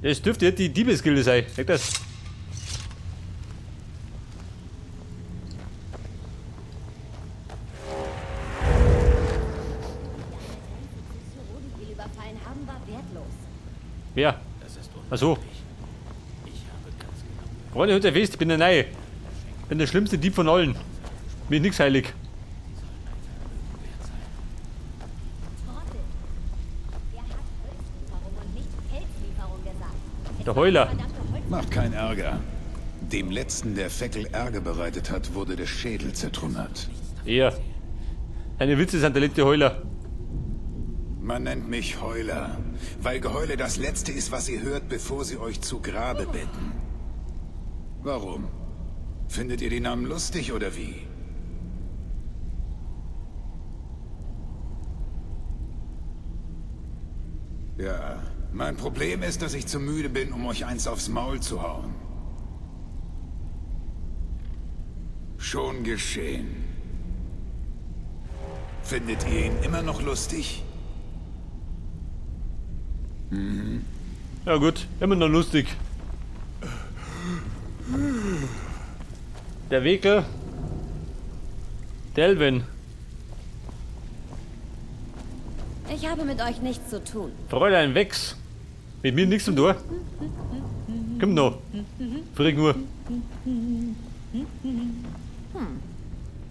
Das dürfte jetzt die Diebesgilde sein. Sag das. Die überfallen haben, war wertlos. Wer? Das ist Achso. unmöglich. Ich habe ganz genau Freunde, hört ihr fest, ich bin der Neue. Ich bin der schlimmste Dieb von allen. Mir nix heilig. Trottel. Wer hat Holzlieferung und nicht Felslieferung gesagt? Der Heuler. Verdammte Holz. Macht keinen Ärger. Dem letzten, der Feckel Ärger bereitet hat, wurde der Schädel zertrümmert. Ja. Deine Witze sind der letzte Heuler. Man nennt mich Heuler, weil Geheule das Letzte ist, was ihr hört, bevor sie euch zu Grabe betten. Warum? Findet ihr den Namen lustig oder wie? Ja, mein Problem ist, dass ich zu müde bin, um euch eins aufs Maul zu hauen. Schon geschehen. Findet ihr ihn immer noch lustig? Ja gut, immer noch lustig. Der Wekel. Delvin. Ich habe mit euch nichts zu tun. Fräulein Wex. Mit mir nichts zum Tor. Komm noch. Frick nur.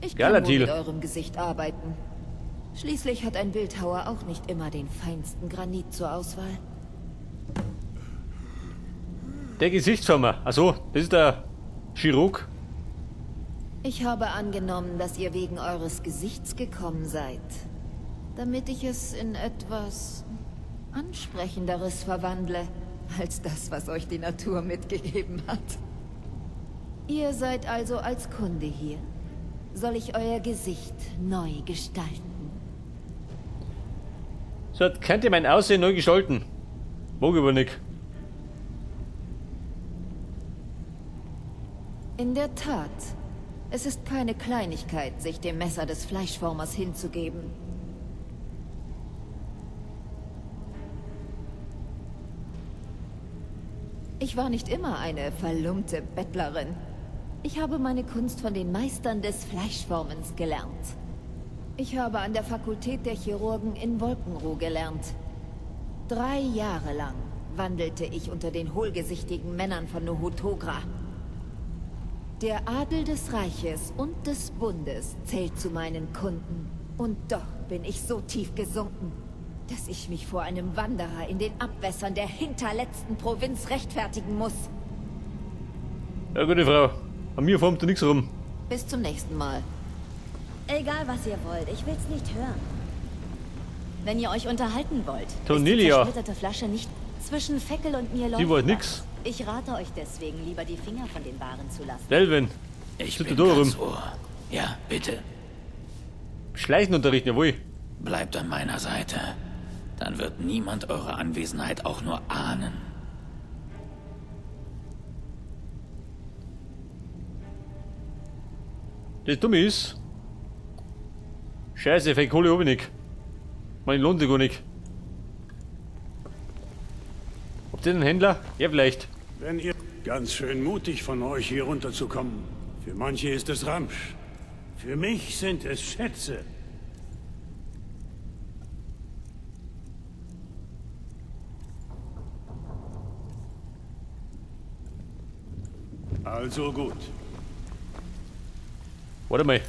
Ich kann Galatil. wohl mit eurem Gesicht arbeiten. Schließlich hat ein Bildhauer auch nicht immer den feinsten Granit zur Auswahl. Der Gesichtsformer. Achso, das ist der Chirurg. Ich habe angenommen, dass ihr wegen eures Gesichts gekommen seid. Damit ich es in etwas Ansprechenderes verwandle, als das, was euch die Natur mitgegeben hat. Ihr seid also als Kunde hier. Soll ich euer Gesicht neu gestalten? So, jetzt könnt ihr mein Aussehen neu gestalten. Mag ich aber nicht. In der Tat. Es ist keine Kleinigkeit, sich dem Messer des Fleischformers hinzugeben. Ich war nicht immer eine verlumpte Bettlerin. Ich habe meine Kunst von den Meistern des Fleischformens gelernt. Ich habe an der Fakultät der Chirurgen in Wolkenruh gelernt. 3 Jahre lang wandelte ich unter den hohlgesichtigen Männern von Nohotogra. Der Adel des Reiches und des Bundes zählt zu meinen Kunden. Und doch bin ich so tief gesunken, dass ich mich vor einem Wanderer in den Abwässern der hinterletzten Provinz rechtfertigen muss. Ja, gute Frau. An mir formt du nichts rum. Bis zum nächsten Mal. Egal, was ihr wollt, ich will's nicht hören. Wenn ihr euch unterhalten wollt, Cornelia. ist die zersplitterte Flasche nicht zwischen Feckel und mir läuft. Die wollt was. nix. Ich rate euch deswegen, lieber die Finger von den Waren zu lassen. Delvin. Ich Sitzt bin du da ganz rum? Ohr. Ja, bitte. Schleichenunterricht, jawohl. Bleibt an meiner Seite. Dann wird niemand eure Anwesenheit auch nur ahnen. Das Dumme ist. Scheiße, für die Kohle hab ich nicht. Mein lohnt sich gar nicht. Habt ihr einen Händler? Ja, vielleicht. Wenn ihr... Ganz schön mutig von euch, hier runterzukommen. Für manche ist es Ramsch. Für mich sind es Schätze. Also gut. Warte mal.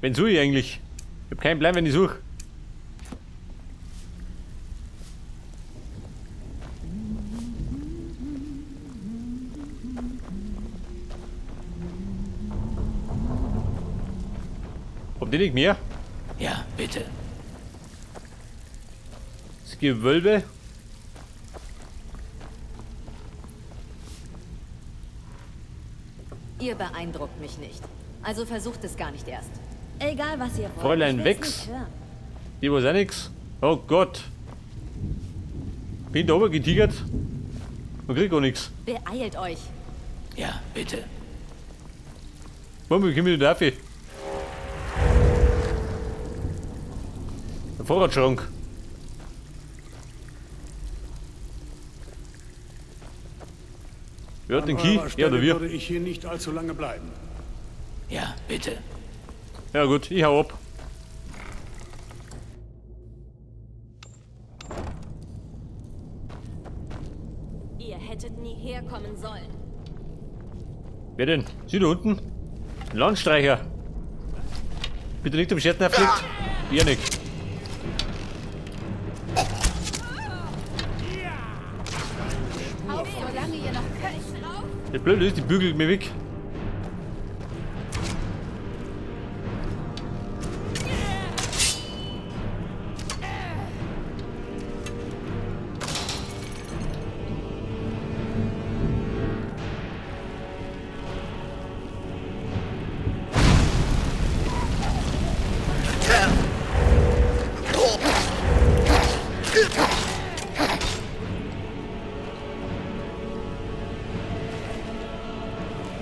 Wen suche ich eigentlich? Ich hab keinen Plan, wenn ich suche. Habt ihr nicht mehr? Ja, bitte. Das Gewölbe. Ihr beeindruckt mich nicht. Also versucht es gar nicht erst. Egal, was ihr wollt. Fräulein ich will's Wex. nicht hören. Die weiß auch nix. Oh Gott. Bin da oben getigert. Man kriegt gar nichts. Beeilt euch. Ja, bitte. Warum komm ich nicht auf? Der Vorratsschrank. Wer hat den An Key? eurer Ja, Stelle oder wir? würde ich hier nicht allzu lange bleiben. Ja, bitte. Ja gut, ich hau ab. Ihr hättet nie herkommen sollen. Wer denn? Sie da unten? Ein Landstreicher. Bitte nicht um Scherzen erflickt. Ihr nicht. Auf, solange ihr noch könnt. Der Blöde ist, die bügelt mir weg.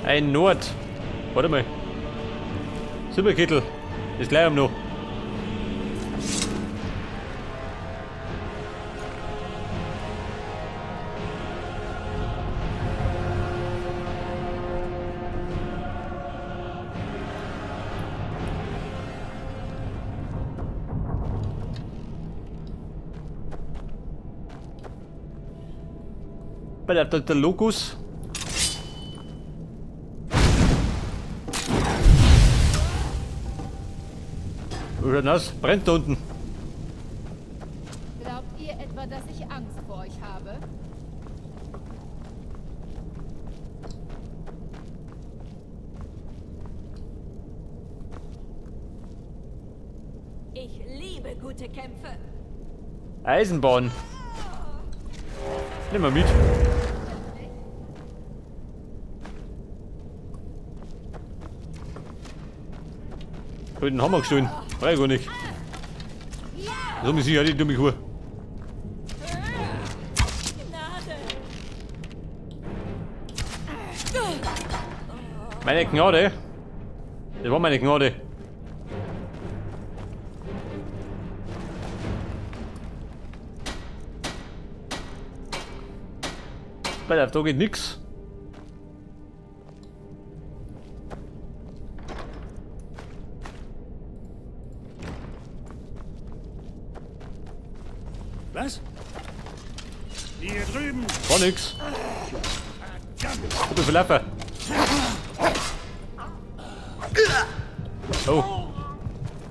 Ein Nord. Warte mal. Silberkittel. Ist gleich um noch. Bei der Locus. Oder nass, brennt da unten. Glaubt ihr etwa, dass ich Angst vor euch habe? Ich liebe gute Kämpfe. Eisenbahn. Nimm mal mit. Ich hab den Hammer gestohlen. War ja gar nicht. So muss ich ja die dumme Kuh. Meine Gnade. Das war meine Gnade. Da geht nix. Was? Hier drüben! War nix. Gute Verlaffe. Oh.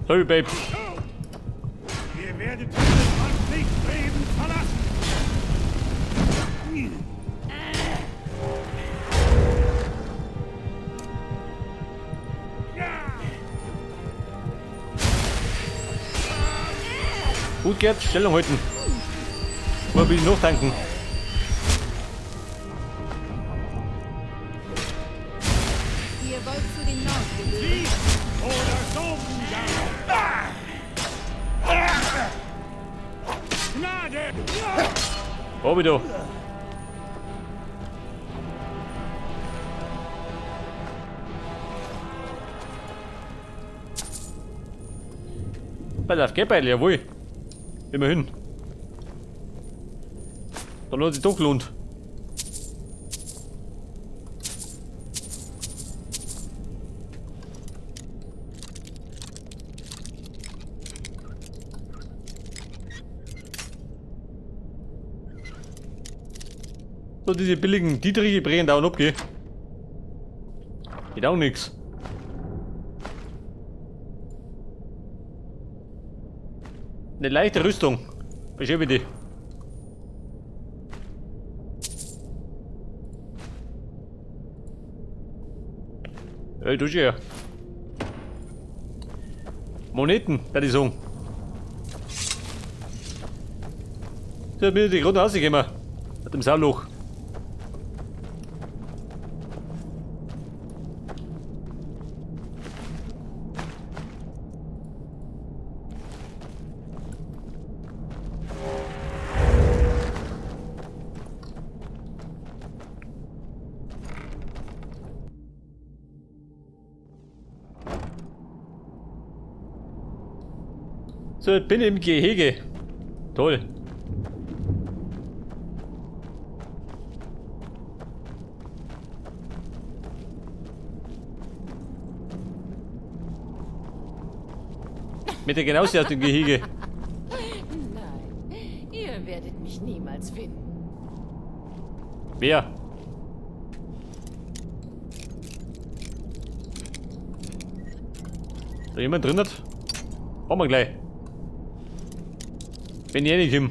Sorry, Babe. Ihr werdet dieses Land nicht lebend verlassen! Gut, Gerd, Stellung halten. Mal ein bisschen nachtanken. Ihr wollt zu den Nordgebieten. Sie oder so! Gnade! Oh, wieder. Pass auf, Geldbeutel, jawohl. Immerhin. Dann hat sich doch gelohnt. So, diese billigen Dietriche brechen da und ab, gell? Geht auch nix. Eine leichte Rüstung. Beschäftige bitte. Ey, du ja. Moneten, da die sagen. So, bin ich gerade rausgekommen. Mit dem Sauloch. So, ich bin im Gehege. Toll. Mit der genauso aus dem Gehege. Nein, ihr werdet mich niemals finden. Wer? Da jemand drin hat? Machen wir gleich. Wenn ich nicht hin.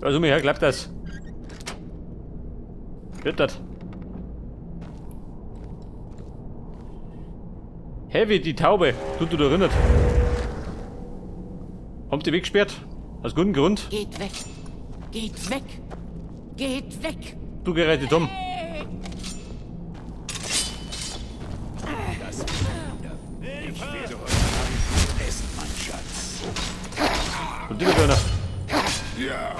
Also mir her, klappt das. Wird das. Heavy, die Taube. Tut du da erinnert. Habt ihr weggesperrt? Aus gutem Grund. Geht weg! Geht weg! Geht weg! Du gerettet um. Das ich werde heute Abend essen, mein Schatz. Und die Döner. Ja.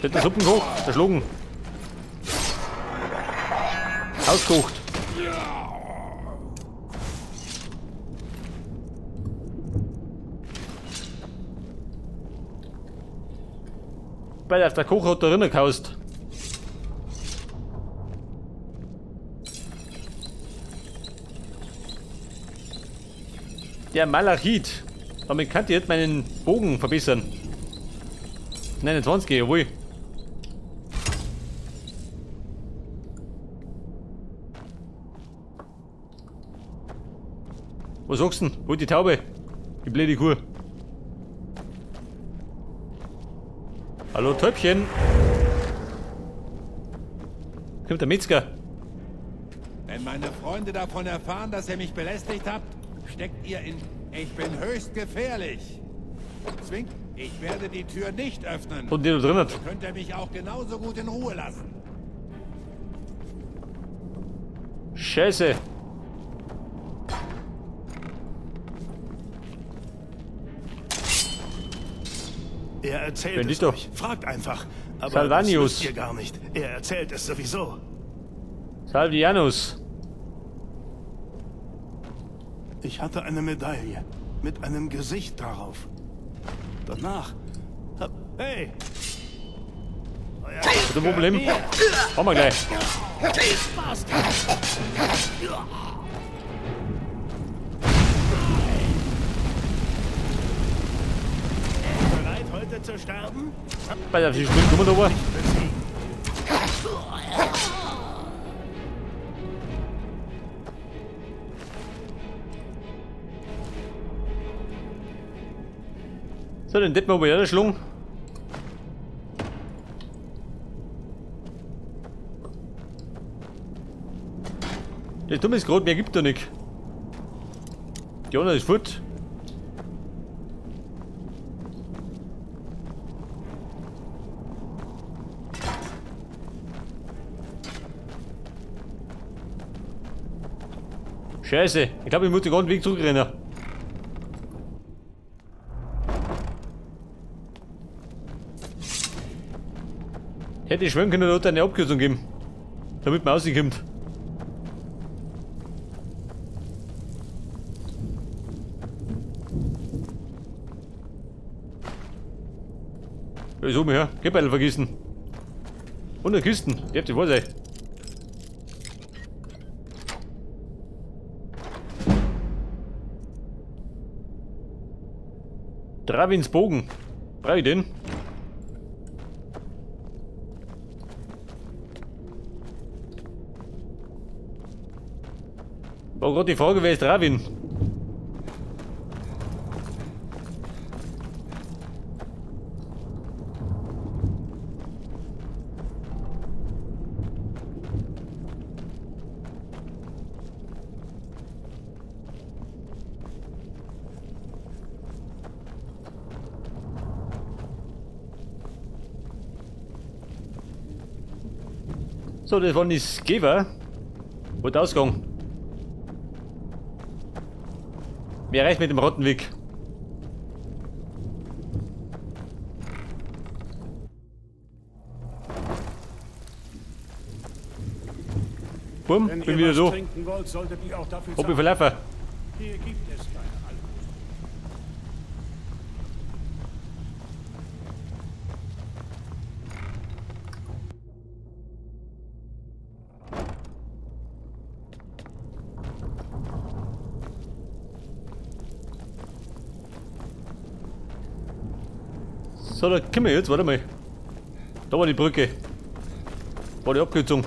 Der hat der Suppen hoch. Verschlungen. Ausgekocht. Weil auf der Kocher hat da drinnen gehaust. Der Malachit. Damit kann ich jetzt meinen Bogen verbessern. 29, jawohl. Was sagst du denn? Wo ist die Taube? Die blöde Kuh. Hallo Täubchen. Kommt der Metzger. Wenn meine Freunde davon erfahren, dass ihr mich belästigt habt, steckt ihr in... Ich bin höchst gefährlich. Zwink, ich werde die Tür nicht öffnen. Und der da drin hat. Könnt ihr mich auch genauso gut in Ruhe lassen. Scheiße. Er erzählt Wenn es nicht doch. euch. Fragt einfach. Aber Salvanius. das wisst ihr gar nicht. Er erzählt es sowieso. Salvianus. Ich hatte eine Medaille mit einem Gesicht darauf. Danach... Hey! Hat ein Problem? Machen wir gleich. Bereit, heute zu sterben? Bei der Spiel kommen da. So, den Depp mal wieder erschlungen. Das Dumme ist gerade, mehr gibt da nicht. Die andere ist fort. Scheiße, ich glaube, ich muss den ganzen Weg zurückrennen. Hätte ich schwören können, dort eine Abkürzung geben, damit man rauskommt. Da ist oben her, Geldbeutel vergessen. Und eine Kisten, die habt ihr vor sich. Dravins Bogen. Brauche ich den? War gerade die Frage, wer ist Dravin? So, das waren die Skever. Wo ist der Ausgang? Wer reicht mit dem roten Weg? Bumm, Wenn bin ihr wieder was so. trinken wollt, solltet ihr auch dafür Hab ich zahlen. verlaufen. Hier gibt es keine Alkohol. So, da können wir jetzt, warte mal. Da war die Brücke. War die Abkürzung.